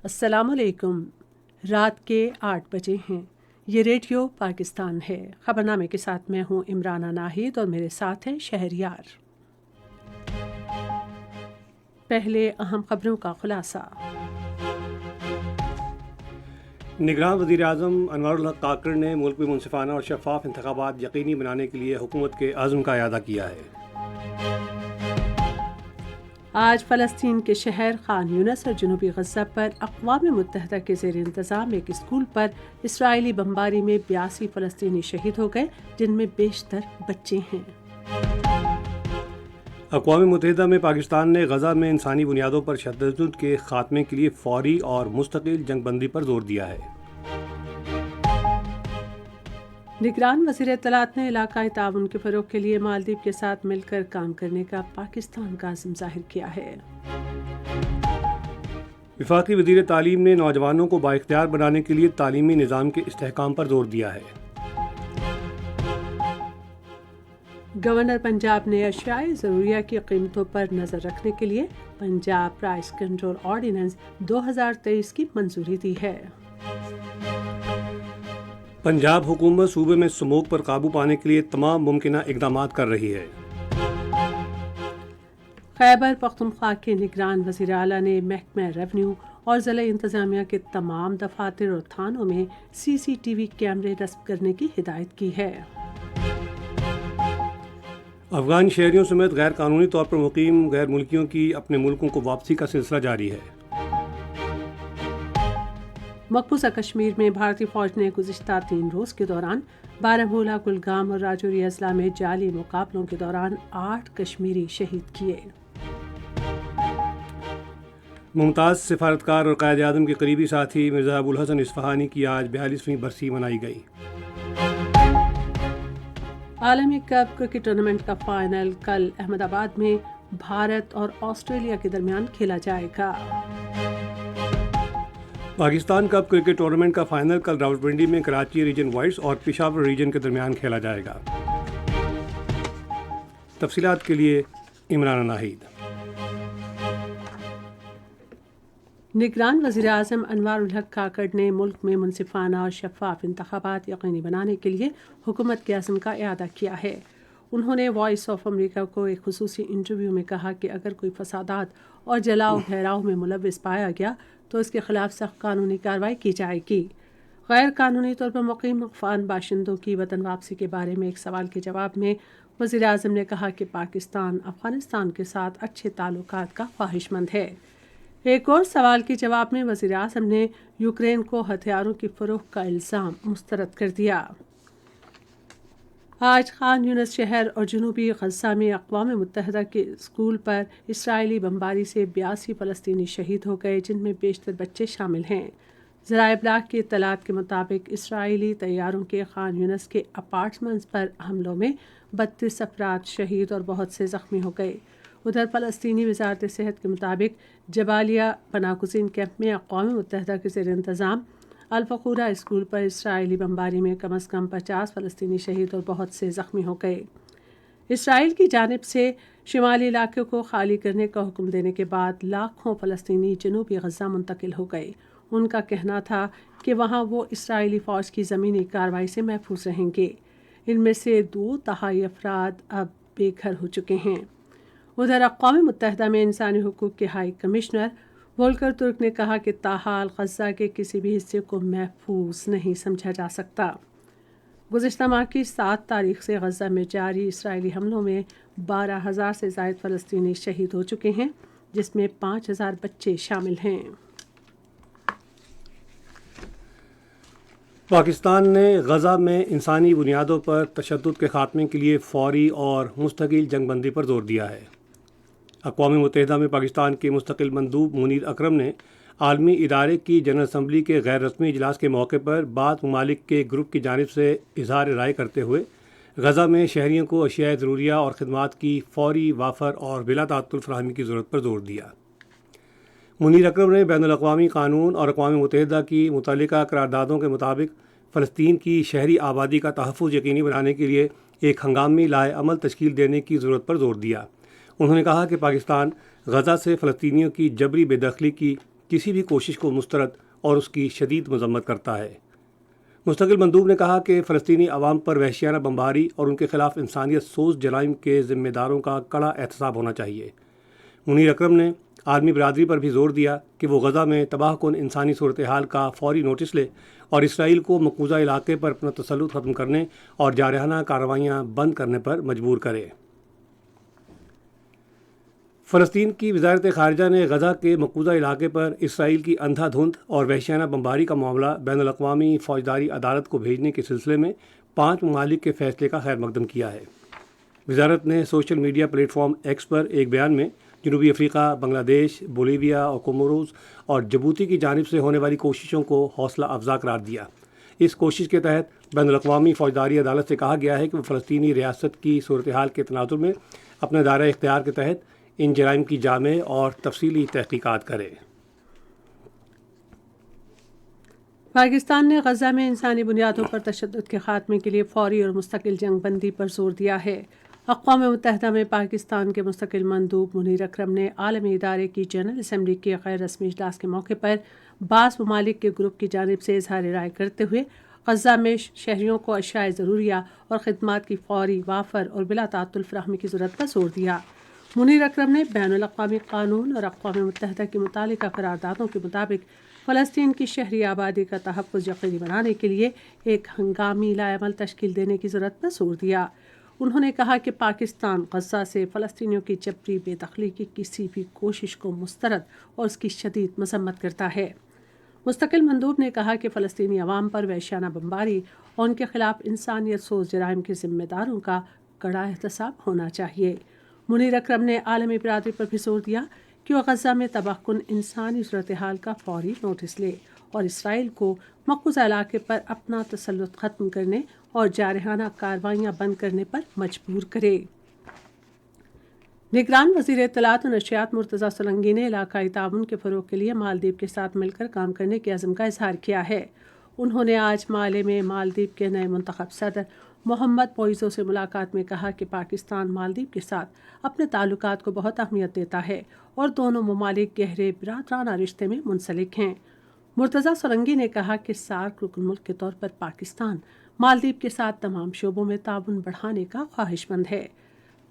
السلام علیکم۔ رات کے 8 بجے ہیں۔ یہ ریڈیو پاکستان ہے۔ خبرنامے کے ساتھ میں ہوں عمرانہ ناہید اور میرے ساتھ ہیں شہریار۔ پہلے اہم خبروں کا خلاصہ۔ نگراں وزیر اعظم انوار الحق کاکڑ نے ملک میں منصفانہ اور شفاف انتخابات یقینی بنانے کے لیے حکومت کے عزم کا اعادہ کیا ہے۔ آج فلسطین کے شہر خان یونس اور جنوبی غزہ پر اقوام متحدہ کے زیر انتظام ایک اسکول پر اسرائیلی بمباری میں 82 فلسطینی شہید ہو گئے، جن میں بیشتر بچے ہیں۔ اقوام متحدہ میں پاکستان نے غزہ میں انسانی بنیادوں پر تشدد کے خاتمے کے لیے فوری اور مستقل جنگ بندی پر زور دیا ہے۔ نگران وزیر اطلاعات نے علاقائی تعاون کے فروغ کے لیے مالدیپ کے ساتھ مل کر کام کرنے کا پاکستان کا عزم ظاہر کیا ہے۔ وفاقی وزیر تعلیم نے نوجوانوں کو بااختیار بنانے کے لیے تعلیمی نظام کے استحکام پر زور دیا ہے۔ گورنر پنجاب نے اشیاء ضروریہ کی قیمتوں پر نظر رکھنے کے لیے پنجاب پرائس کنٹرول آرڈیننس 2023 کی منظوری دی ہے۔ پنجاب حکومت صوبے میں سموگ پر قابو پانے کے لیے تمام ممکنہ اقدامات کر رہی ہے۔ خیبر پختونخوا کے نگران وزیر اعلیٰ نے محکمہ ریونیو اور ضلع انتظامیہ کے تمام دفاتر اور تھانوں میں CCTV کیمرے نصب کرنے کی ہدایت کی ہے۔ افغان شہریوں سمیت غیر قانونی طور پر مقیم غیر ملکیوں کی اپنے ملکوں کو واپسی کا سلسلہ جاری ہے۔ مقبوضہ کشمیر میں بھارتی فوج نے گزشتہ 3 روز کے دوران بارہمولہ، کلگام اور راجوری اضلاع میں جعلی مقابلوں کے دوران 8 کشمیری شہید کیے۔ ممتاز سفارتکار اور قائد اعظم کے قریبی ساتھی مرزا ابوالحسن اصفہانی کی آج 42ویں برسی منائی گئی۔ عالمی کپ کرکٹ ٹورنامنٹ کا فائنل کل احمد آباد میں بھارت اور آسٹریلیا کے درمیان کھیلا جائے گا۔ پاکستان کپ کرکٹ ٹورنامنٹ کا فائنل کل راولپنڈی میں کراچی ریجن وائٹس اور پشاور ریجن کے درمیان کھیلا جائے گا۔ تفصیلات کے لیے عمران ناہید۔ نگران وزیر اعظم انوار الحق کاکڑ نے ملک میں منصفانہ اور شفاف انتخابات یقینی بنانے کے لیے حکومت کے عزم کا اعادہ کیا ہے۔ انہوں نے وائس آف امریکہ کو ایک خصوصی انٹرویو میں کہا کہ اگر کوئی فسادات اور جلاؤ بحراؤ میں ملوث پایا گیا تو اس کے خلاف سخت قانونی کارروائی کی جائے گی۔ غیر قانونی طور پر مقیم افغان باشندوں کی وطن واپسی کے بارے میں ایک سوال کے جواب میں وزیر اعظم نے کہا کہ پاکستان افغانستان کے ساتھ اچھے تعلقات کا خواہش مند ہے۔ ایک اور سوال کے جواب میں وزیر اعظم نے یوکرین کو ہتھیاروں کی فروخت کا الزام مسترد کر دیا۔ آج خان یونس شہر اور جنوبی غزہ میں اقوام متحدہ کے اسکول پر اسرائیلی بمباری سے 82 فلسطینی شہید ہو گئے، جن میں بیشتر بچے شامل ہیں۔ ذرائع ابلاغ کی اطلاعات کے مطابق اسرائیلی طیاروں کے خان یونس کے اپارٹمنٹس پر حملوں میں 32 افراد شہید اور بہت سے زخمی ہو گئے۔ ادھر فلسطینی وزارت صحت کے مطابق جبالیہ پناہ گزین کیمپ میں اقوام متحدہ کے زیر انتظام الفقورہ اسکول پر اسرائیلی بمباری میں کم از کم 50 فلسطینی شہید اور بہت سے زخمی ہو گئے۔ اسرائیل کی جانب سے شمالی علاقے کو خالی کرنے کا حکم دینے کے بعد لاکھوں فلسطینی جنوبی غزہ منتقل ہو گئے۔ ان کا کہنا تھا کہ وہاں وہ اسرائیلی فوج کی زمینی کارروائی سے محفوظ رہیں گے۔ ان میں سے 2/3 افراد اب بے گھر ہو چکے ہیں۔ ادھر اقوام متحدہ میں انسانی حقوق کے ہائی کمشنر وولکر ترک نے کہا کہ تاحال غزہ کے کسی بھی حصے کو محفوظ نہیں سمجھا جا سکتا۔ گزشتہ ماہ کی 7 تاریخ سے غزہ میں جاری اسرائیلی حملوں میں 12,000 سے زائد فلسطینی شہید ہو چکے ہیں، جس میں 5,000 بچے شامل ہیں۔ پاکستان نے غزہ میں انسانی بنیادوں پر تشدد کے خاتمے کے لیے فوری اور مستقل جنگ بندی پر زور دیا ہے۔ اقوام متحدہ میں پاکستان کے مستقل مندوب منیر اکرم نے عالمی ادارے کی جنرل اسمبلی کے غیر رسمی اجلاس کے موقع پر بعض ممالک کے گروپ کی جانب سے اظہار رائے کرتے ہوئے غزہ میں شہریوں کو اشیاء ضروریہ اور خدمات کی فوری، وافر اور بلا تعطل فراہمی کی ضرورت پر زور دیا۔ منیر اکرم نے بین الاقوامی قانون اور اقوام متحدہ کی متعلقہ قراردادوں کے مطابق فلسطین کی شہری آبادی کا تحفظ یقینی بنانے کے لیے ایک ہنگامی لائحہ عمل تشکیل دینے کی ضرورت پر زور دیا۔ انہوں نے کہا کہ پاکستان غزہ سے فلسطینیوں کی جبری بے دخلی کی کسی بھی کوشش کو مسترد اور اس کی شدید مذمت کرتا ہے۔ مستقل مندوب نے کہا کہ فلسطینی عوام پر وحشیانہ بمباری اور ان کے خلاف انسانیت سوز جرائم کے ذمہ داروں کا کڑا احتساب ہونا چاہیے۔ منیر اکرم نے عالمی برادری پر بھی زور دیا کہ وہ غزہ میں تباہ کن انسانی صورتحال کا فوری نوٹس لے اور اسرائیل کو مقبوضہ علاقے پر اپنا تسلط ختم کرنے اور جارحانہ کارروائیاں بند کرنے پر مجبور کرے۔ فلسطین کی وزارت خارجہ نے غزہ کے مقبوضہ علاقے پر اسرائیل کی اندھا دھند اور وحشیانہ بمباری کا معاملہ بین الاقوامی فوجداری عدالت کو بھیجنے کے سلسلے میں 5 ممالک کے فیصلے کا خیر مقدم کیا ہے۔ وزارت نے social media platform X پر ایک بیان میں جنوبی افریقہ، بنگلہ دیش، بولیویا اور کوموروز اور جبوتی کی جانب سے ہونے والی کوششوں کو حوصلہ افزا قرار دیا۔ اس کوشش کے تحت بین الاقوامی فوجداری عدالت سے کہا گیا ہے کہ وہ فلسطینی ریاست کی صورتحال کے تناظر میں اپنے دائرہ اختیار کے تحت ان جرائم کی جامع اور تفصیلی تحقیقات کرے۔ پاکستان نے غزہ میں انسانی بنیادوں پر تشدد کے خاتمے کے لیے فوری اور مستقل جنگ بندی پر زور دیا ہے۔ اقوام متحدہ میں پاکستان کے مستقل مندوب منیر اکرم نے عالمی ادارے کی جنرل اسمبلی کے غیر رسمی اجلاس کے موقع پر بعض ممالک کے گروپ کی جانب سے اظہار رائے کرتے ہوئے غزہ میں شہریوں کو اشیاء ضروریہ اور خدمات کی فوری، وافر اور بلا تعطل فراہمی کی ضرورت پر زور دیا۔ منیر اکرم نے بین الاقوامی قانون اور اقوام متحدہ کی متعلقہ قراردادوں کے مطابق فلسطین کی شہری آبادی کا تحفظ یقینی بنانے کے لیے ایک ہنگامی لائحہ تشکیل دینے کی ضرورت پر زور دیا۔ انہوں نے کہا کہ پاکستان غزہ سے فلسطینیوں کی جبری بے دخلی کی کسی بھی کوشش کو مسترد اور اس کی شدید مذمت کرتا ہے۔ مستقل مندوب نے کہا کہ فلسطینی عوام پر وحشیانہ بمباری اور ان کے خلاف انسانیت سوز جرائم کے ذمہ داروں کا کڑا احتساب ہونا چاہیے۔ منیر اکرم نے عالمی برادری پر بھی زور دیا کہ وہ غزہ میں تباہ کن انسانی صورتحال کا فوری نوٹس لے اور اسرائیل کو مقبوضہ علاقے پر اپنا تسلط ختم کرنے اور جارحانہ کارروائیاں بند کرنے پر مجبور کرے۔ نگران وزیر اطلاعات و نشریات مرتضیٰ سولنگی نے علاقائی تعاون کے فروغ کے لیے مالدیپ کے ساتھ مل کر کام کرنے کے عزم کا اظہار کیا ہے۔ انہوں نے آج مالے میں مالدیپ کے نئے منتخب صدر محمد موئیزو سے ملاقات میں کہا کہ پاکستان مالدیپ کے ساتھ اپنے تعلقات کو بہت اہمیت دیتا ہے اور دونوں ممالک گہرے برادرانہ رشتے میں منسلک ہیں۔ مرتضیٰ سولنگی نے کہا کہ سارک رکن ملک کے طور پر پاکستان مالدیپ کے ساتھ تمام شعبوں میں تعاون بڑھانے کا خواہش مند ہے۔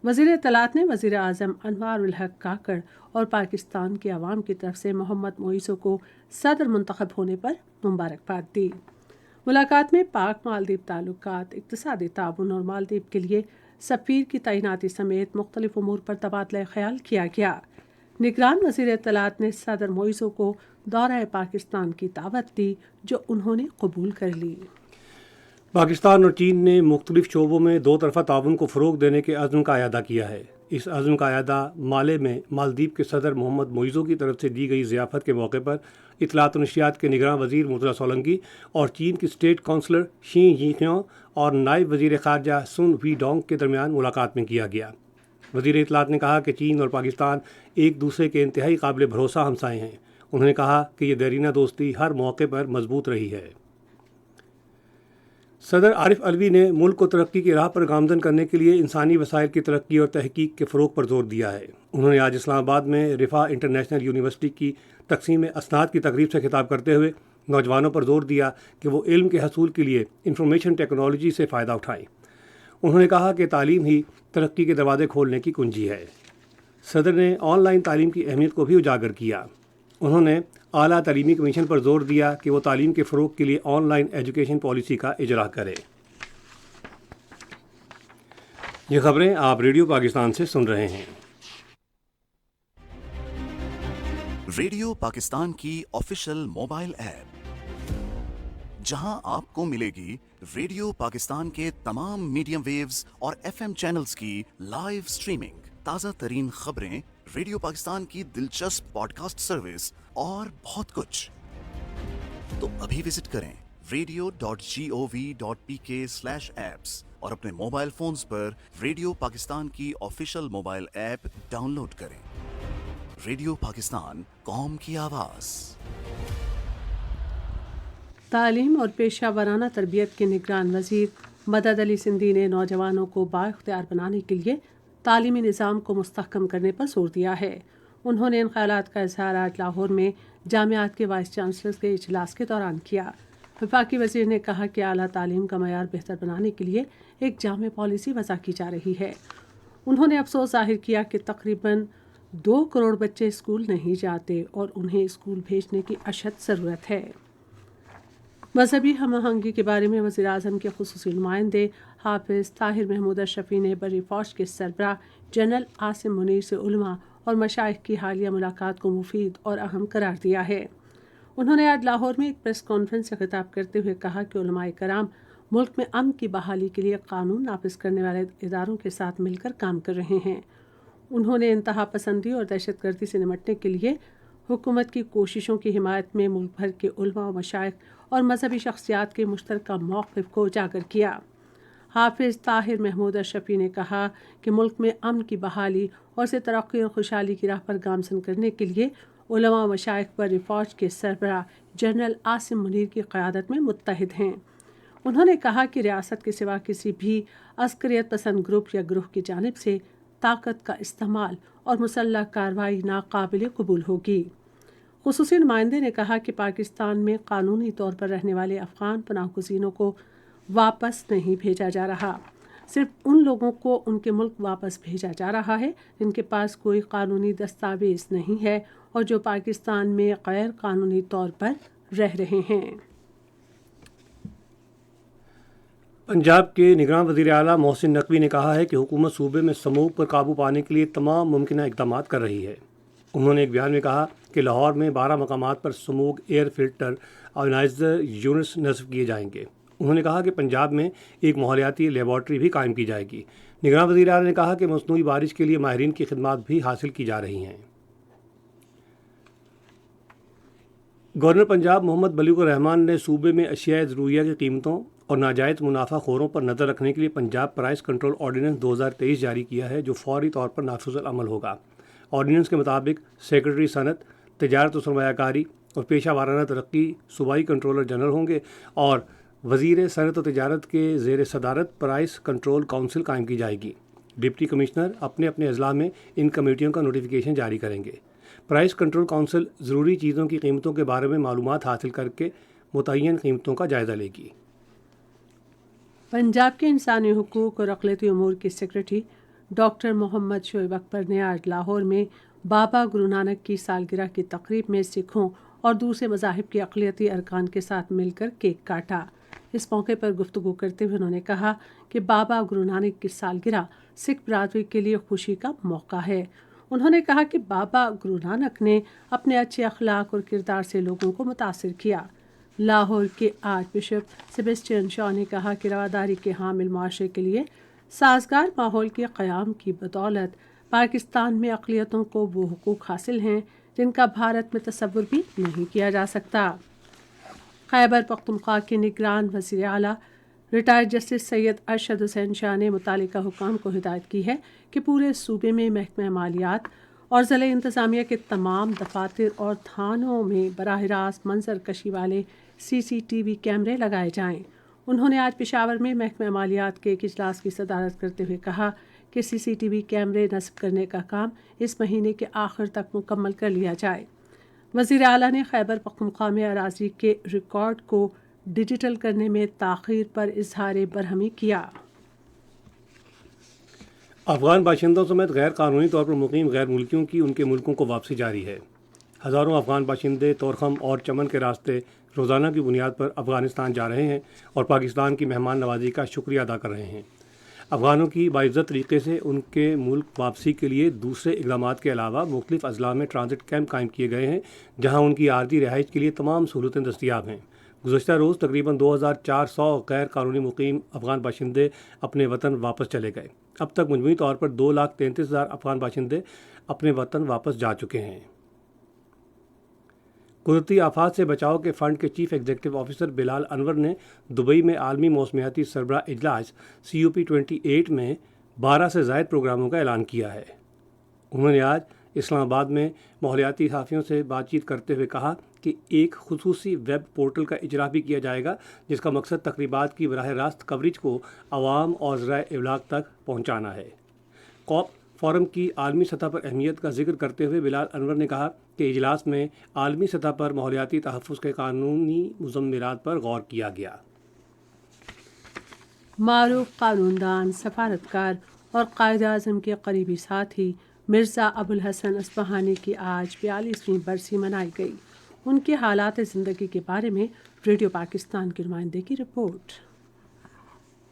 وزیر اطلاعات نے وزیر اعظم انوار الحق کاکڑ اور پاکستان کے عوام کی طرف سے محمد موئیزو کو صدر منتخب ہونے پر مبارکباد دی۔ ملاقات میں پاک مالدیپ تعلقات، اقتصادی تعاون اور مالدیپ کے لیے سفیر کی تعیناتی سمیت مختلف امور پر تبادلہ خیال کیا گیا۔ نگران وزیر اطلاعات نے صدر موئیزو کو دورہ پاکستان کی دعوت دی جو انہوں نے قبول کر لی۔ پاکستان اور چین نے مختلف شعبوں میں دو طرفہ تعاون کو فروغ دینے کے عزم کا اعادہ کیا ہے۔ اس عزم کا اعادہ مالے میں مالدیپ کے صدر محمد موئیزو کی طرف سے دی گئی ضیافت کے موقع پر اطلاعات و نشریات کے نگراں وزیر مرتضیٰ سولنگی اور چین کی اسٹیٹ کونسلر شی یینخیوں اور نائب وزیر خارجہ سن وی ڈونگ کے درمیان ملاقات میں کیا گیا۔ وزیر اطلاعات نے کہا کہ چین اور پاکستان ایک دوسرے کے انتہائی قابل بھروسہ ہمسائے ہیں۔ انہوں نے کہا کہ یہ دیرینہ دوستی ہر موقع پر مضبوط رہی ہے۔ صدر عارف علوی نے ملک کو ترقی کی راہ پر گامزن کرنے کے لیے انسانی وسائل کی ترقی اور تحقیق کے فروغ پر زور دیا ہے۔ انہوں نے آج اسلام آباد میں رفاح انٹرنیشنل یونیورسٹی کی تقسیم اسناد کی تقریب سے خطاب کرتے ہوئے نوجوانوں پر زور دیا کہ وہ علم کے حصول کے لیے انفارمیشن ٹیکنالوجی سے فائدہ اٹھائیں۔ انہوں نے کہا کہ تعلیم ہی ترقی کے دروازے کھولنے کی کنجی ہے۔ صدر نے آن لائن تعلیم کی اہمیت کو بھی اجاگر کیا۔ انہوں نے اعلیٰ تعلیمی کمیشن پر زور دیا کہ وہ تعلیم کے فروغ کے لیے آن لائن ایجوکیشن پالیسی کا اجرا کرے۔ یہ خبریں آپ ریڈیو پاکستان سے سن رہے ہیں۔ ریڈیو پاکستان کی آفیشیل موبائل ایپ، جہاں آپ کو ملے گی ریڈیو پاکستان کے تمام میڈیم ویوز اور FM چینلز کی لائیو سٹریمنگ، تازہ ترین خبریں، ریڈیو پاکستان کی دلچسپ پوڈ کاسٹ سروس اور بہت کچھ۔ تو ابھی وزٹ کریں radio.gov.pk/apps اور اپنے موبائل فونز پر ریڈیو پاکستان کی official mobile app download کریں۔ ریڈیو پاکستان، قوم کی آواز۔ تعلیم اور پیشہ ورانہ تربیت کے نگران وزیر مدد علی سندھی نے نوجوانوں کو بااختیار بنانے کے لیے تعلیمی نظام کو مستحکم کرنے پر زور دیا ہے۔ انہوں نے ان خیالات کا اظہار آج لاہور میں جامعات کے وائس چانسلرز کے اجلاس کے دوران کیا۔ وفاقی وزیر نے کہا کہ اعلیٰ تعلیم کا معیار بہتر بنانے کے لیے ایک جامع پالیسی وضع کی جا رہی ہے۔ انہوں نے افسوس ظاہر کیا کہ تقریباً 2 کروڑ بچے اسکول نہیں جاتے اور انہیں اسکول بھیجنے کی اشد ضرورت ہے۔ مذہبی ہم آہنگی کے بارے میں وزیر اعظم کے خصوصی نمائندے حافظ طاہر محمود اشرفی نے بری فوج کے سربراہ جنرل عاصم منیر سے علماء اور مشائخ کی حالیہ ملاقات کو مفید اور اہم قرار دیا ہے۔ انہوں نے آج لاہور میں ایک پریس کانفرنس سے خطاب کرتے ہوئے کہا کہ علماء کرام ملک میں امن کی بحالی کے لیے قانون نافذ کرنے والے اداروں کے ساتھ مل کر کام کر رہے ہیں۔ انہوں نے انتہا پسندی اور دہشت گردی سے نمٹنے کے لیے حکومت کی کوششوں کی حمایت میں ملک بھر کے علماء و مشائخ اور مذہبی شخصیات کے مشترکہ موقف کو اجاگر کیا۔ حافظ طاہر محمود اشرفی نے کہا کہ ملک میں امن کی بحالی اور سے ترقی اور خوشحالی کی راہ پر گامزن کرنے کے لیے علماء و مشائخ بر فوج کے سربراہ جنرل عاصم منیر کی قیادت میں متحد ہیں۔ انہوں نے کہا کہ ریاست کے سوا کسی بھی عسکریت پسند گروپ یا گروہ کی جانب سے طاقت کا استعمال اور مسلح کارروائی ناقابل قبول ہوگی۔ خصوصی نمائندے نے کہا کہ پاکستان میں قانونی طور پر رہنے والے افغان پناہ گزینوں کو واپس نہیں بھیجا جا رہا، صرف ان لوگوں کو ان کے ملک واپس بھیجا جا رہا ہے جن کے پاس کوئی قانونی دستاویز نہیں ہے اور جو پاکستان میں غیر قانونی طور پر رہ رہے ہیں۔ پنجاب کے نگراں وزیر اعلیٰ محسن نقوی نے کہا ہے کہ حکومت صوبے میں سموگ پر قابو پانے کے لیے تمام ممکنہ اقدامات کر رہی ہے۔ انہوں نے ایک بیان میں کہا کہ لاہور میں 12 مقامات پر سموگ ایئر فلٹر آئونائزر یونٹس نصب کیے جائیں گے۔ انہوں نے کہا کہ پنجاب میں ایک ماحولیاتی لیبارٹری بھی قائم کی جائے گی۔ نگراں وزیر اعلیٰ نے کہا کہ مصنوعی بارش کے لیے ماہرین کی خدمات بھی حاصل کی جا رہی ہیں۔ گورنر پنجاب محمد بلیغ الرحمان نے صوبے میں اشیاء ضروریہ کی قیمتوں اور ناجائز منافع خوروں پر نظر رکھنے کے لیے پنجاب پرائس کنٹرول آرڈیننس 2023 جاری کیا ہے، جو فوری طور پر نافذ العمل ہوگا۔ آرڈیننس کے مطابق سیکرٹری صنعت، تجارت و سرمایہ کاری اور پیشہ ورانہ ترقی صوبائی کنٹرولر جنرل ہوں گے اور وزیر صنعت و تجارت کے زیر صدارت پرائس کنٹرول کونسل قائم کی جائے گی۔ ڈپٹی کمشنر اپنے اپنے اضلاع میں ان کمیٹیوں کا نوٹیفیکیشن جاری کریں گے۔ پرائس کنٹرول کونسل ضروری چیزوں کی قیمتوں کے بارے میں معلومات حاصل کر کے متعین قیمتوں کا جائزہ لے گی۔ پنجاب کے انسانی حقوق اور اقلیتی امور کے سیکرٹری ڈاکٹر محمد شعیب اکبر نے آج لاہور میں بابا گرو نانک کی سالگرہ کی تقریب میں سکھوں اور دوسرے مذاہب کے اقلیتی ارکان کے ساتھ مل کر کیک کاٹا۔ اس موقع پر گفتگو کرتے ہوئے انہوں نے کہا کہ بابا گرو نانک کی سالگرہ سکھ برادری کے لیے خوشی کا موقع ہے۔ انہوں نے کہا کہ بابا گرو نانک نے اپنے اچھے اخلاق اور کردار سے لوگوں کو متاثر کیا۔ لاہور کے آرچ بشپ سیبسٹین شاہ نے کہا کہ رواداری کے حامل معاشرے کے لیے سازگار ماحول کے قیام کی بدولت پاکستان میں اقلیتوں کو وہ حقوق حاصل ہیں جن کا بھارت میں تصور بھی نہیں کیا جا سکتا۔ خیبر پختونخوا کے نگران وزیر اعلیٰ ریٹائرڈ جسٹس سید ارشد حسین شاہ نے متعلقہ حکام کو ہدایت کی ہے کہ پورے صوبے میں محکمہ مالیات اور ضلع انتظامیہ کے تمام دفاتر اور تھانوں میں براہ راست منظر کشی والے CCTV کیمرے لگائے جائیں۔ انہوں نے آج پشاور میں محکمہ مالیات کے ایک اجلاس کی صدارت کرتے ہوئے کہا کہ CCTV کیمرے نصب کرنے کا کام اس مہینے کے آخر تک مکمل کر لیا جائے۔ وزیر اعلیٰ نے خیبر پختونخوا میں اراضی کے ریکارڈ کو ڈیجیٹل کرنے میں تاخیر پر اظہار برہمی کیا۔ افغان باشندوں سمیت غیر قانونی طور پر مقیم غیر ملکیوں کی ان کے ملکوں کو واپسی جاری ہے۔ ہزاروں افغان باشندے طورخم اور چمن کے راستے روزانہ کی بنیاد پر افغانستان جا رہے ہیں اور پاکستان کی مہمان نوازی کا شکریہ ادا کر رہے ہیں۔ افغانوں کی باعزت طریقے سے ان کے ملک واپسی کے لیے دوسرے اقدامات کے علاوہ مختلف اضلاع میں ٹرانزٹ کیمپ قائم کیے گئے ہیں، جہاں ان کی عارضی رہائش کے لیے تمام سہولتیں دستیاب ہیں۔ گزشتہ روز تقریباً 2400 غیر قانونی مقیم افغان باشندے اپنے وطن واپس چلے گئے۔ اب تک مجموعی طور پر 2,33,000 افغان باشندے اپنے وطن واپس جا چکے ہیں۔ قدرتی آفات سے بچاؤ کے فنڈ کے چیف ایگزیکٹو آفیسر بلال انور نے دبئی میں عالمی موسمیاتی سربراہ اجلاس COP28 میں 12 سے زائد پروگراموں کا اعلان کیا ہے۔ انہوں نے آج اسلام آباد میں ماحولیاتی صحافیوں سے بات چیت کرتے ہوئے کہا کہ ایک خصوصی ویب پورٹل کا اجرا بھی کیا جائے گا جس کا مقصد تقریبات کی براہ راست کوریج کو عوام اور ذرائع ابلاغ تک پہنچانا ہے۔ COP فورم کی عالمی سطح پر اہمیت کا ذکر کرتے ہوئے بلال انور نے کہا کہ اجلاس میں عالمی سطح پر ماحولیاتی تحفظ کے قانونی مضمرات پر غور کیا گیا۔ معروف قانون دان، سفارتکار اور قائد اعظم کے قریبی ساتھی مرزا ابوالحسن اصفہانی کی آج 42ویں برسی منائی گئی۔ ان کے حالات زندگی کے بارے میں ریڈیو پاکستان کے نمائندے کی رپورٹ۔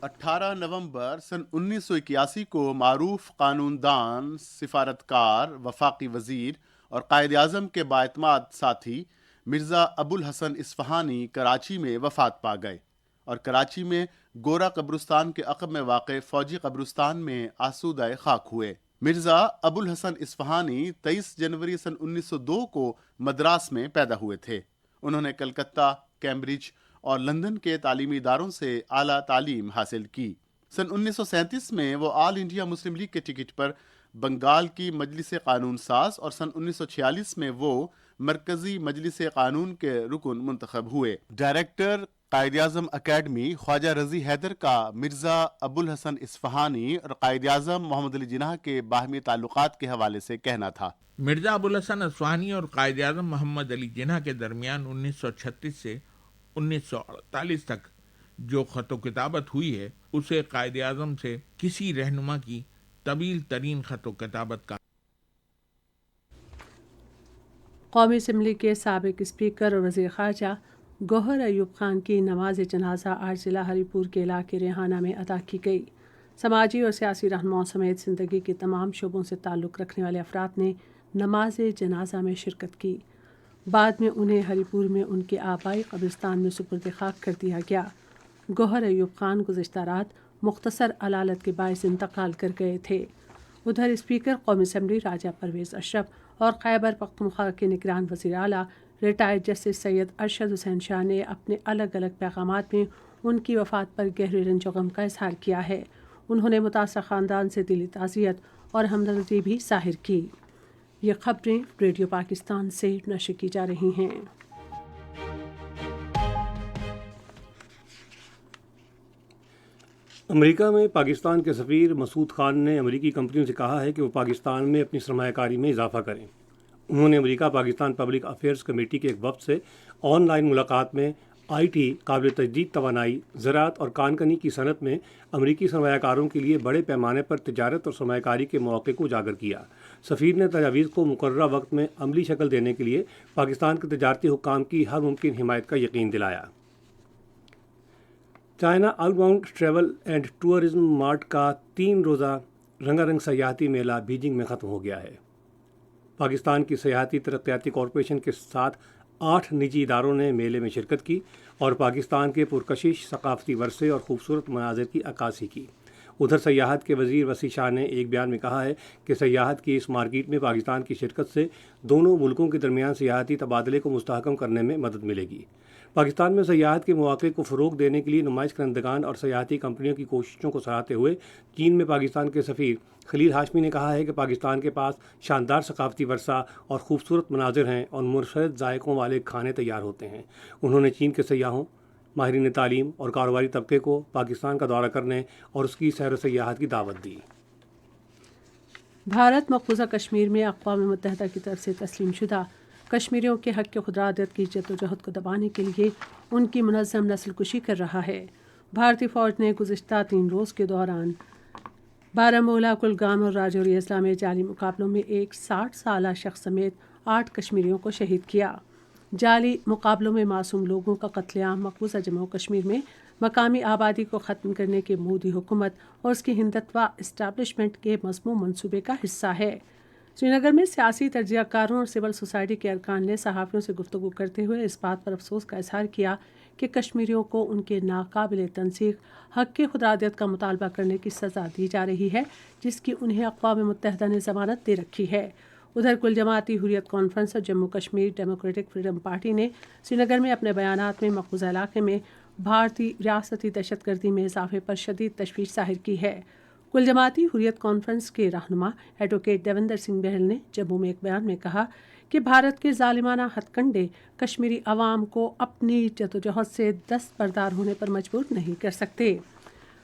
18 نومبر سن 1981 کو معروف قانون دان، سفارتکار، وفاقی وزیر اور قائد اعظم کے بااعتماد ساتھی مرزا ابوالحسن اصفہانی کراچی میں وفات پا گئے اور کراچی میں گورا قبرستان کے عقب میں واقع فوجی قبرستان میں آسودہ خاک ہوئے۔ مرزا ابوالحسن اصفہانی 23 جنوری سن 1902 کو مدراس میں پیدا ہوئے تھے۔ انہوں نے کلکتہ، کیمبرج اور لندن کے تعلیمی اداروں سے اعلیٰ تعلیم حاصل کی۔ سن 1937 میں وہ آل انڈیا مسلم لیگ کے ٹکٹ پر بنگال کی مجلس قانون ساز اور سن 1946 میں وہ مرکزی مجلس قانون کے رکن منتخب ہوئے۔ ڈائریکٹر قائد اعظم اکیڈمی خواجہ رضی حیدر کا مرزا ابوالحسن اصفہانی اور قائد اعظم محمد علی جناح کے باہمی تعلقات کے حوالے سے کہنا تھا۔ مرزا ابوالحسن اصفہانی اور قائد اعظم محمد علی جناح کے درمیان 1936 سے 1948 تک جو خط و کتابت ہوئی ہے اسے قائد اعظم سے کسی رہنما کی طویل ترین خط و کتابت کا۔ قومی اسمبلی کے سابق اسپیکر اور وزیر خارجہ گوہر ایوب خان کی نماز جنازہ آج ضلع ہری پور کے علاقے ریحانہ میں ادا کی گئی۔ سماجی اور سیاسی رہنماؤں سمیت زندگی کے تمام شعبوں سے تعلق رکھنے والے افراد نے نماز جنازہ میں شرکت کی۔ بعد میں انہیں ہری پور میں ان کے آبائی قبرستان میں سپرد خاک کر دیا گیا۔ گوہر ایوب خان گزشتہ رات مختصر علالت کے باعث انتقال کر گئے تھے۔ ادھر اسپیکر قومی اسمبلی راجہ پرویز اشرف اور خیبر پختونخوا کے نگران وزیر اعلیٰ ریٹائرڈ جسٹس سید ارشد حسین شاہ نے اپنے الگ الگ پیغامات میں ان کی وفات پر گہرے رنج و غم کا اظہار کیا ہے۔ انہوں نے متاثرہ خاندان سے دلی تعزیت اور ہمدردی بھی ظاہر کی۔ یہ خبریں ریڈیو پاکستان سے نشر کی جا رہی ہیں۔ امریکہ میں پاکستان کے سفیر مسعود خان نے امریکی کمپنیوں سے کہا ہے کہ وہ پاکستان میں اپنی سرمایہ کاری میں اضافہ کریں۔ انہوں نے امریکہ پاکستان پبلک افیئرز کمیٹی کے ایک وفد سے آن لائن ملاقات میں آئی ٹی، قابل تجدید توانائی، زراعت اور کان کنی کی صنعت میں امریکی سرمایہ کاروں کے لیے بڑے پیمانے پر تجارت اور سرمایہ کاری کے مواقع کو اجاگر کیا۔ سفیر نے تجاویز کو مقررہ وقت میں عملی شکل دینے کے لیے پاکستان کے تجارتی حکام کی ہر ممکن حمایت کا یقین دلایا۔ China outbound travel and tourism mart کا 3 روزہ رنگا رنگ سیاحتی میلہ بیجنگ میں ختم ہو گیا ہے۔ پاکستان کی سیاحتی ترقیاتی کارپوریشن کے ساتھ 8 نجی اداروں نے میلے میں شرکت کی اور پاکستان کے پرکشش ثقافتی ورثے اور خوبصورت مناظر کی عکاسی کی۔ ادھر سیاحت کے وزیر وسیع شاہ نے ایک بیان میں کہا ہے کہ سیاحت کی اس مارکیٹ میں پاکستان کی شرکت سے دونوں ملکوں کے درمیان سیاحتی تبادلے کو مستحکم کرنے میں مدد ملے گی۔ پاکستان میں سیاحت کے مواقع کو فروغ دینے کے لیے نمائش کنندگان اور سیاحتی کمپنیوں کی کوششوں کو سراہتے ہوئے چین میں پاکستان کے سفیر خلیل ہاشمی نے کہا ہے کہ پاکستان کے پاس شاندار ثقافتی ورثہ اور خوبصورت مناظر ہیں اور منفرد ذائقوں والے کھانے تیار ہوتے ہیں۔ انہوں نے چین کے سیاحوں، ماہرین تعلیم اور کاروباری طبقے کو پاکستان کا دورہ کرنے اور اس کی سیر و سیاحت کی دعوت دی۔ بھارت مقبوضہ کشمیر میں اقوام متحدہ کی طرف سے تسلیم شدہ کشمیریوں کے حق کی خودارادیت کی جدوجہد کو دبانے کے لیے ان کی منظم نسل کشی کر رہا ہے۔ بھارتی فوج نے گزشتہ 3 روز کے دوران بارہمولہ، کلگام اور راجوری اضلاع میں جعلی مقابلوں میں ایک 60 سالہ شخص سمیت 8 کشمیریوں کو شہید کیا۔ جعلی مقابلوں میں معصوم لوگوں کا قتل عام مقبوضہ جموں کشمیر میں مقامی آبادی کو ختم کرنے کے مودی حکومت اور اس کی ہندتوا اسٹیبلشمنٹ کے مضمون منصوبے کا حصہ ہے۔ سری نگر میں سیاسی تجزیہ کاروں اور سول سوسائٹی کے ارکان نے صحافیوں سے گفتگو کرتے ہوئے اس بات پر افسوس کا اظہار کیا کہ کشمیریوں کو ان کے ناقابل تنسیق حق کی خودارادیت کا مطالبہ کرنے کی سزا دی جا رہی ہے، جس کی انہیں اقوام متحدہ نے ضمانت دے رکھی ہے۔ ادھر کل جماعتی حریت کانفرنس اور Jammu Kashmir democratic freedom party نے سری نگر میں اپنے بیانات میں مقبوضہ علاقے میں بھارتی ریاستی دہشت گردی میں اضافے پر شدید تشویش ظاہر کی ہے۔ کل جماعتی حریت کانفرنس کے رہنما ایڈوکیٹ دیوندر سنگھ بہل نے جموں میں ایک بیان میں کہا کہ بھارت کے ظالمانہ ہتھ کنڈے کشمیری عوام کو اپنی جدوجہد سے دستبردار ہونے پر مجبور نہیں کر سکتے۔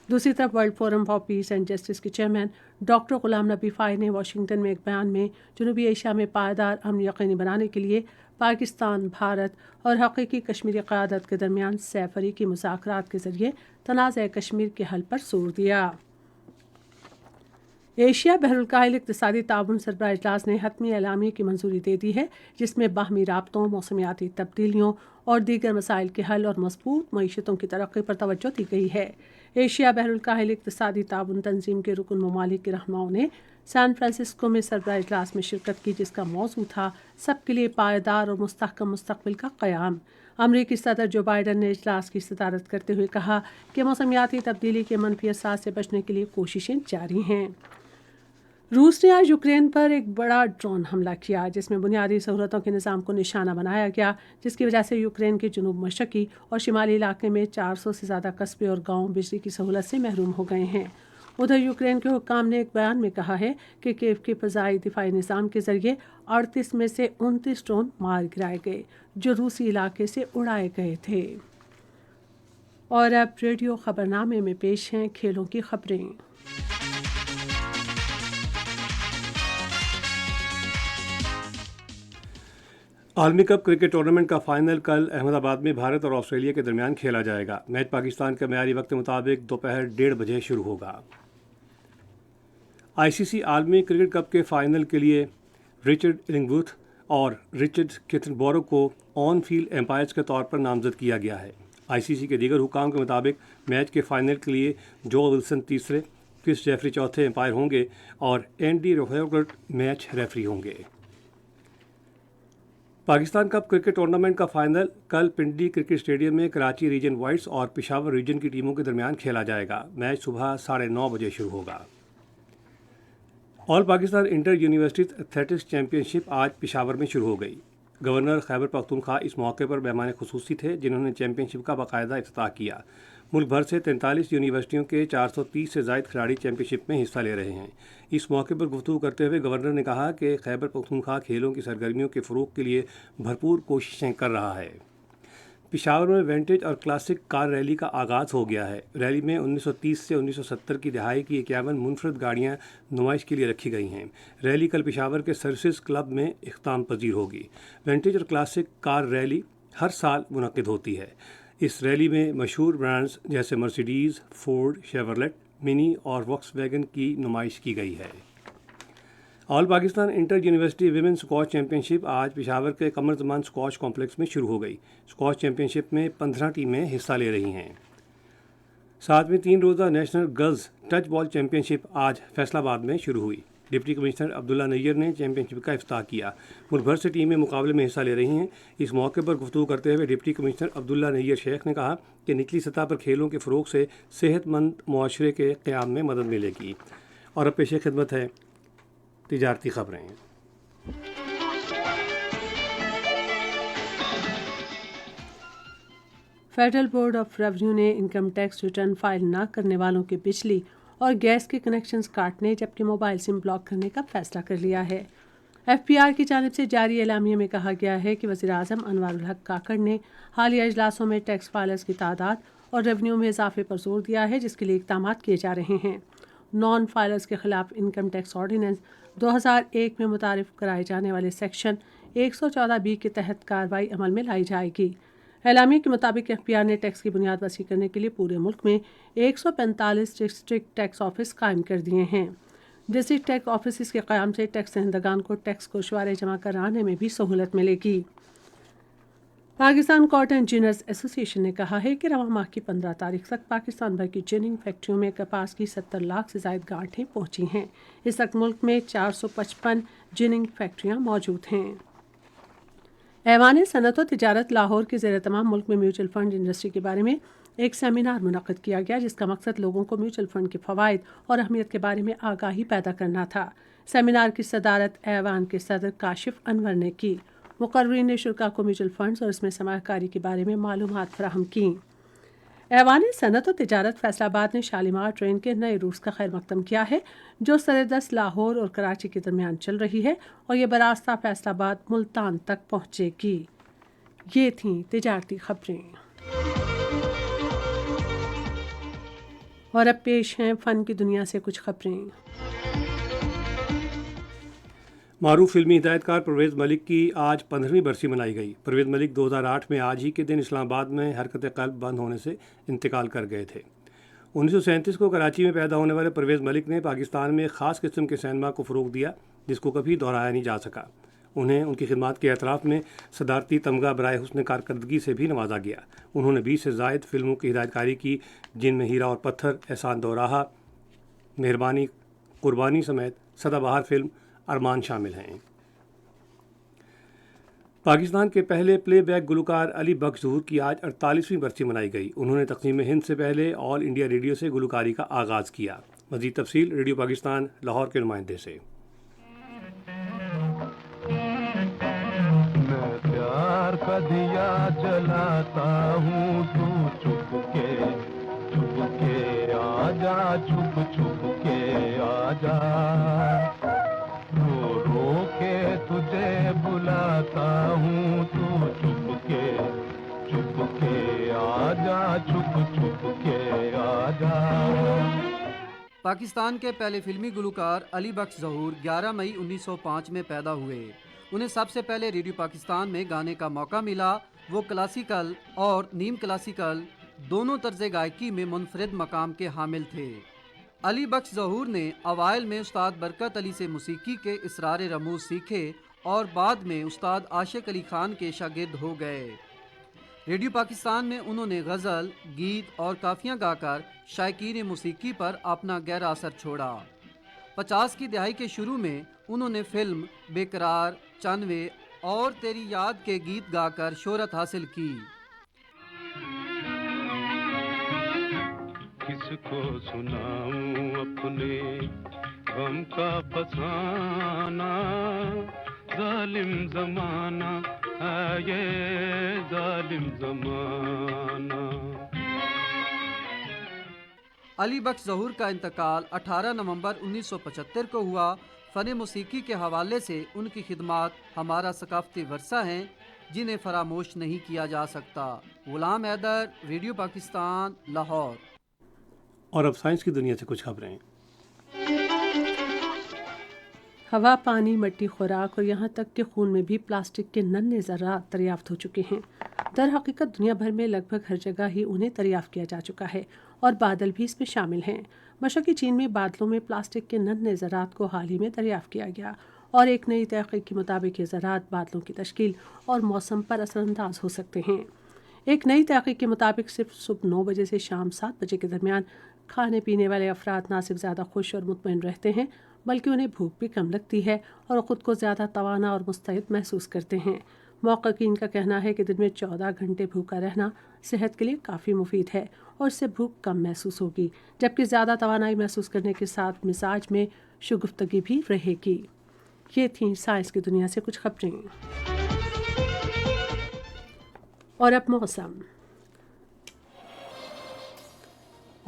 دوسری طرف world forum for piece and justice کے چیئرمین ڈاکٹر غلام نبی فائی نے واشنگٹن میں ایک بیان میں جنوبی ایشیا میں پائیدار امن یقینی بنانے کے لیے پاکستان، بھارت اور حقیقی کشمیری قیادت کے درمیان سہ فریقی مذاکرات کے ذریعے تنازع کشمیر کے حل پر زور دیا۔ ایشیا بحر الکاہل اقتصادی تعاون سربراہ اجلاس نے حتمی اعلامیے کی منظوری دے دی ہے، جس میں باہمی رابطوں، موسمیاتی تبدیلیوں اور دیگر مسائل کے حل اور مضبوط معیشتوں کی ترقی پر توجہ دی گئی ہے۔ ایشیا بحر الکاہل اقتصادی تعاون تنظیم کے رکن ممالک کے رہنماؤں نے سان فرانسسکو میں سربراہ اجلاس میں شرکت کی، جس کا موضوع تھا سب کے لیے پائیدار اور مستحکم مستقبل کا قیام۔ امریکی صدر جو بائیڈن نے اجلاس کی صدارت کرتے ہوئے کہا کہ موسمیاتی تبدیلی کے منفی اثرات سے بچنے کے لیے کوششیں جاری ہیں۔ روس نے آج یوکرین پر ایک بڑا ڈرون حملہ کیا، جس میں بنیادی سہولتوں کے نظام کو نشانہ بنایا گیا، جس کی وجہ سے یوکرین کے جنوب مشرقی اور شمالی علاقے میں 400 سے زیادہ قصبے اور گاؤں بجلی کی سہولت سے محروم ہو گئے ہیں۔ ادھر یوکرین کے حکام نے ایک بیان میں کہا ہے کہ کیف کے فضائی دفاعی نظام کے ذریعے 38 میں سے 29 ڈرون مار گرائے گئے جو روسی علاقے سے اڑائے گئے تھے۔ اور اب ریڈیو خبرنامے میں پیش ہیں کھیلوں کی خبریں۔ عالمی کپ کرکٹ ٹورنامنٹ کا فائنل کل احمد آباد میں بھارت اور آسٹریلیا کے درمیان کھیلا جائے گا۔ میچ پاکستان کے معیاری وقت کے مطابق دوپہر 1:30 بجے شروع ہوگا۔ آئی سی سی عالمی کرکٹ کپ کے فائنل کے لیے رچرڈ النگورتھ اور رچرڈ کیتھنبورو کو آن فیلڈ امپائرز کے طور پر نامزد کیا گیا ہے۔ آئی سی سی کے دیگر حکام کے مطابق میچ کے فائنل کے لیے جو ولسن تیسرے، کرس جیفری چوتھے امپائر ہوں گے اور اینڈی روہیوگرٹ میچ ریفری ہوں گے۔ پاکستان کپ کرکٹ ٹورنامنٹ کا فائنل کل پنڈی کرکٹ اسٹیڈیم میں کراچی ریجن وائٹس اور پشاور ریجن کی ٹیموں کے درمیان کھیلا جائے گا۔ میچ صبح 9:30 بجے شروع ہوگا۔ All Pakistan inter university athletics championship آج پشاور میں شروع ہو گئی۔ گورنر خیبر پختونخوا اس موقع پر مہمان خصوصی تھے، جنہوں نے چیمپئن شپ کا باقاعدہ افتتاح کیا۔ ملک بھر سے 43 یونیورسٹیوں کے 430 سے زائد کھلاڑی چیمپئن شپ میں حصہ لے رہے ہیں۔ اس موقع پر گفتگو کرتے ہوئے گورنر نے کہا کہ خیبر پختونخوا کھیلوں کی سرگرمیوں کے فروغ کے لیے بھرپور کوششیں کر رہا ہے۔ پشاور میں وینٹیج اور کلاسک کار ریلی کا آغاز ہو گیا ہے۔ ریلی میں 1930 سے 1970 کی دہائی کی 51 منفرد گاڑیاں نمائش کے لیے رکھی گئی ہیں۔ ریلی کل پشاور کے سروسز کلب میں اختتام پذیر ہوگی۔ وینٹیج اور کلاسک کار ریلی ہر سال منعقد ہوتی ہے۔ اس ریلی میں مشہور برانڈز جیسے مرسیڈیز، فورڈ، شیورلیٹ، منی اور وکس ویگن کی نمائش کی گئی ہے۔ All Pakistan inter university women squash championship آج پشاور کے قمر زمان اسکواش کمپلیکس میں شروع ہو گئی۔ اسکواش چیمپئن شپ میں 15 ٹیمیں حصہ لے رہی ہیں۔ 7ویں 3 روزہ نیشنل گرلز ٹچ بال چیمپئن شپ آج فیصل آباد میں شروع ہوئی۔ ڈپٹی کمشنر عبداللہ نیر نے چیمپئن شپ کا افتتاح کیا۔ ملک بھر سے ٹیمیں مقابلے میں حصہ لے رہی ہیں۔ اس موقع پر گفتگو کرتے ہوئے ڈپٹی کمشنر عبداللہ نیر شیخ نے کہا کہ نچلی سطح پر کھیلوں کے فروغ سے صحت مند معاشرے کے قیام میں مدد ملے گی۔ اور اب پیش خدمت ہے تجارتی خبریں۔ فیڈرل بورڈ آف ریونیو نے انکم ٹیکس ریٹرن فائل نہ کرنے والوں کے بجلی اور گیس کے کنیکشنز کاٹنے جبکہ موبائل سم بلاک کرنے کا فیصلہ کر لیا ہے۔ ایف پی آر کی جانب سے جاری اعلامیے میں کہا گیا ہے کہ وزیر اعظم انوار الحق کاکڑ نے حالیہ اجلاسوں میں ٹیکس فائلرز کی تعداد اور ریونیو میں اضافے پر زور دیا ہے، جس کے لیے اقدامات کیے جا رہے ہیں۔ نان فائلرز کے خلاف انکم ٹیکس آرڈیننس 2001 میں متعارف کرائے جانے والے سیکشن 114B کے تحت کارروائی عمل میں لائی جائے گی۔ اعلامیے کے مطابق ایف پی آر نے ٹیکس کی بنیاد وسیع کرنے کے لیے پورے ملک میں 145 ڈسٹرکٹ ٹیکس آفس قائم کر دیے ہیں۔ ڈسٹرکٹ ٹیکس آفیسز کے قیام سے ٹیکس دہندگان کو ٹیکس کو شمارے جمع کرانے میں بھی سہولت ملے گی۔ پاکستان کاٹن انجینئرز ایسوسی ایشن نے کہا ہے کہ رواں ماہ کی 15 تاریخ تک پاکستان بھر کی جننگ فیکٹریوں میں کپاس کی 70 لاکھ سے زائد گانٹھیں پہنچی ہیں۔ اس وقت ملک میں 455 جننگ فیکٹریاں موجود ہیں۔ ایوان صنعت و تجارت لاہور کے زیر تمام ملک میں میوچل فنڈ انڈسٹری کے بارے میں ایک سیمینار منعقد کیا گیا، جس کا مقصد لوگوں کو میوچل فنڈ کے فوائد اور اہمیت کے بارے میں آگاہی پیدا کرنا تھا۔ سیمینار کی صدارت ایوان کے صدر کاشف انور نے کی۔ مقررین نے شرکاء کو میوچل فنڈز اور اس میں سرمایہ کاری کے بارے میں معلومات فراہم کیں۔ ایوان صنعت و تجارت فیصل آباد نے شالیمار ٹرین کے نئے روٹس کا خیر مقدم کیا ہے، جو سردست لاہور اور کراچی کے درمیان چل رہی ہے اور یہ براستہ فیصل آباد ملتان تک پہنچے گی۔ یہ تھیں تجارتی خبریں۔ اور اب پیش ہیں فن کی دنیا سے کچھ خبریں۔ معروف فلمی ہدایت کار پرویز ملک کی آج 15ویں برسی منائی گئی۔ پرویز ملک 2008 میں آج ہی کے دن اسلام آباد میں حرکت قلب بند ہونے سے انتقال کر گئے تھے۔ 1937 کو کراچی میں پیدا ہونے والے پرویز ملک نے پاکستان میں ایک خاص قسم کے سینما کو فروغ دیا جس کو کبھی دہرایا نہیں جا سکا۔ انہیں ان کی خدمات کے اعتراف میں صدارتی تمغہ برائے حسن کارکردگی سے بھی نوازا گیا۔ انہوں نے 20 سے زائد فلموں کی ہدایت کاری کی جن میں ہیرا اور پتھر، احسان دوراہا، مہربانی، قربانی سمیت سدا بہار فلم ارمان شامل ہیں۔ پاکستان کے پہلے پلے بیک گلوکار علی بخش ظہور کی آج 48ویں برسی منائی گئی۔ انہوں نے تقسیم ہند سے پہلے آل انڈیا ریڈیو سے گلوکاری کا آغاز کیا۔ مزید تفصیل ریڈیو پاکستان لاہور کے نمائندے سے۔ میں پیار کا دیا جلاتا ہوں، تو چھپ کے آ جا، چھپ کے آ جا، رو رو کے تجھے بلاتا ہوں، تو چھپ کے آ جا، چھپ کے آ جا۔ پاکستان کے پہلے فلمی گلوکار علی بخش ظہور 11 مئی 1905 میں پیدا ہوئے۔ انہیں سب سے پہلے ریڈیو پاکستان میں گانے کا موقع ملا۔ وہ کلاسیکل اور نیم کلاسیکل دونوں طرز گائیکی میں منفرد مقام کے حامل تھے۔ علی بخش ظہور نے اوائل میں استاد برکت علی سے موسیقی کے اسرار رموز سیکھے اور بعد میں استاد عاشق علی خان کے شاگرد ہو گئے۔ ریڈیو پاکستان میں انہوں نے غزل، گیت اور کافیاں گا کر شائقین موسیقی پر اپنا گہرا اثر چھوڑا۔ 50 کی دہائی کے شروع میں انہوں نے فلم بے قرار، چنوے اور تیری یاد کے گیت گا کر شہرت حاصل کی۔ کس کو سناؤں اپنے غم کا فسانہ، ظالم زمانہ ہے یہ، ظالم زمانہ۔ علی بخش ظہور کا انتقال 18 نومبر 1975 کو ہوا۔ فن موسیقی کے حوالے سے ان کی خدمات ہمارا ثقافتی ورثہ ہیں جنہیں فراموش نہیں کیا جا سکتا۔ غلام حیدر، ریڈیو پاکستان، لاہور۔ اور اب سائنس کی دنیا سے کچھ خبریں۔ ہوا، پانی، مٹی، خوراک اور یہاں تک کہ خون میں بھی پلاسٹک کے ننھے ذرات دریافت ہو چکے ہیں۔ در حقیقت دنیا بھر میں لگ بھگ ہر جگہ ہی انہیں دریافت کیا جا چکا ہے اور بادل بھی اس میں شامل ہیں۔ مشرقی چین میں بادلوں میں پلاسٹک کے ننھے ذرات کو حال ہی میں دریافت کیا گیا اور ایک نئی تحقیق کے مطابق یہ ذرات بادلوں کی تشکیل اور موسم پر اثر انداز ہو سکتے ہیں۔ ایک نئی تحقیق کے مطابق صرف صبح 9 بجے سے شام 7 بجے کے درمیان کھانے پینے والے افراد نہ صرف زیادہ خوش اور مطمئن رہتے ہیں بلکہ انہیں بھوک بھی کم لگتی ہے اور خود کو زیادہ توانا اور مستعد محسوس کرتے ہیں۔ محققین کا کہنا ہے کہ دن میں 14 گھنٹے بھوکا رہنا صحت کے لیے کافی مفید ہے اور اس سے بھوک کم محسوس ہوگی، جبکہ زیادہ توانائی محسوس کرنے کے ساتھ مزاج میں شگفتگی بھی رہے گی۔ یہ تھیں سائنس کی دنیا سے کچھ خبریں۔ اور اب موسم۔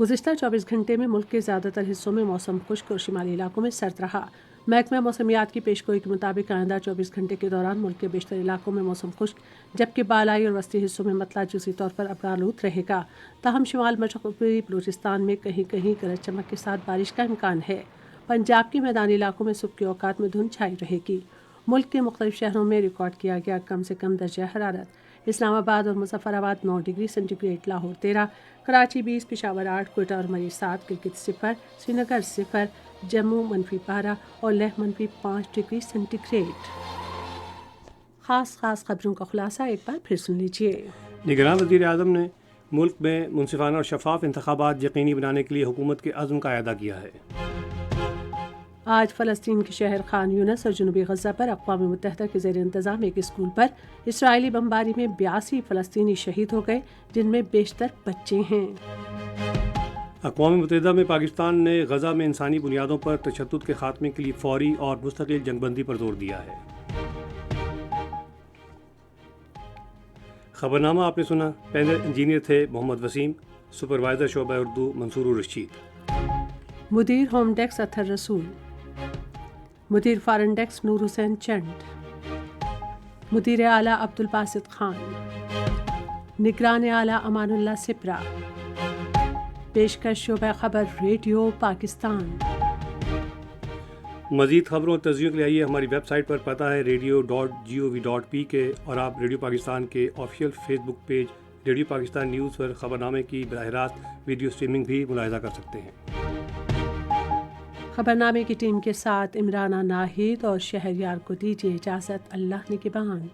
گزشتہ 24 گھنٹے میں ملک کے زیادہ تر حصوں میں موسم خشک اور شمالی علاقوں میں سرد رہا۔ محکمہ موسمیات کی پیشگوئی کے مطابق آئندہ 24 گھنٹے کے دوران ملک کے بیشتر علاقوں میں موسم خشک جبکہ بالائی اور وسطی حصوں میں مطلع جزوی طور پر ابرآلود رہے گا، تاہم شمال مشرقی بلوچستان میں کہیں کہیں گرج چمک کے ساتھ بارش کا امکان ہے۔ پنجاب کے میدانی علاقوں میں صبح کے اوقات میں دھند چھائی رہے گی۔ ملک کے مختلف شہروں میں ریکارڈ کیا گیا کم سے کم درجہ حرارت۔ اسلام آباد اور Muzaffarabad 9 degree centigrade, Lahore 13، Karachi 20، Peshawar 8، Quetta اور مری 7، گلگت 0، سری نگر 0، جموں -12 اور لیہ -5 ڈگری سینٹی گریڈ۔ خاص خبروں کا خلاصہ ایک بار پھر سن لیجیے۔ نگراں وزیر اعظم نے ملک میں منصفانہ اور شفاف انتخابات یقینی بنانے کے لیے حکومت کے عزم کا اعادہ کیا ہے۔ آج فلسطین کے شہر خان یونس اور جنوبی غزہ پر اقوام متحدہ کے زیر انتظام ایک اسکول پر اسرائیلی بمباری میں 82 فلسطینی شہید ہو گئے جن میں بیشتر بچے ہیں۔ اقوام متحدہ میں پاکستان نے غزہ میں انسانی بنیادوں پر تشدد کے خاتمے کے لیے فوری اور مستقل جنگ بندی پر زور دیا ہے۔ خبرنامہ آپ نے سنا۔ پینل انجینئر تھے محمد وسیم، سپروائزر شعبہ اردو منصور الرشید، مدیر ہوم ڈیسک اطہر رسول، مدیر فارن ڈیسک نور حسین چنڈ، مدیر اعلیٰ عبدالباسط خان، نگران اعلیٰ امان اللہ سپرا، پیشکش شعبہ خبر ریڈیو پاکستان۔ مزید خبروں اور تجزیوں کے لیے آئیے ہماری ویب سائٹ پر، پتہ ہے radio.gov.pk، اور آپ ریڈیو پاکستان کے آفیشیل فیس بک پیج ریڈیو پاکستان نیوز پر خبرنامے کی براہ راست ویڈیو اسٹریمنگ بھی ملاحظہ کر سکتے ہیں۔ خبرنامے کی ٹیم کے ساتھ عمرانہ ناہید اور شہریار کو دیجیے اجازت، اللہ نگہبان۔